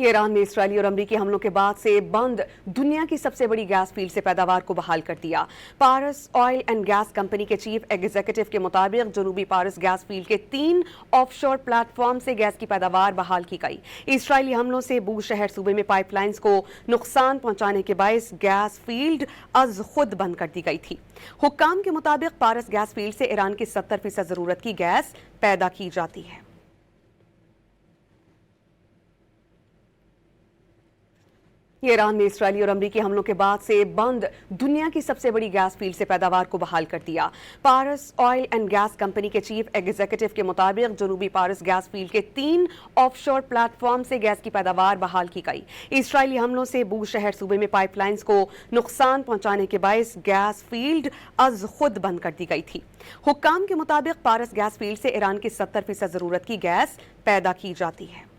ایران نے اسرائیلی اور امریکی حملوں کے بعد سے بند دنیا کی سب سے بڑی گیس فیلڈ سے پیداوار کو بحال کر دیا۔ پارس آئل اینڈ گیس کمپنی کے چیف ایگزیکٹو کے مطابق جنوبی پارس گیس فیلڈ کے 3 آف شور پلیٹ فارم سے گیس کی پیداوار بحال کی گئی۔ اسرائیلی حملوں سے بو شہر صوبے میں پائپ لائنز کو نقصان پہنچانے کے باعث گیس فیلڈ از خود بند کر دی گئی تھی۔ حکام کے مطابق پارس گیس فیلڈ سے ایران کی 70% ضرورت کی گیس پیدا کی جاتی ہے۔ ایران نے اسرائیلی اور امریکی حملوں کے بعد سے بند دنیا کی سب سے بڑی گیس فیلڈ سے پیداوار کو بحال کر دیا۔ پارس آئل اینڈ گیس کمپنی کے چیف ایگزیکٹو کے مطابق جنوبی پارس گیس فیلڈ کے 3 آف شور پلیٹ فارم سے گیس کی پیداوار بحال کی گئی۔ اسرائیلی حملوں سے بو شہر صوبے میں پائپ لائنز کو نقصان پہنچانے کے باعث گیس فیلڈ از خود بند کر دی گئی تھی۔ حکام کے مطابق پارس گیس فیلڈ سے ایران کی 70% ضرورت کی گیس پیدا کی جاتی ہے۔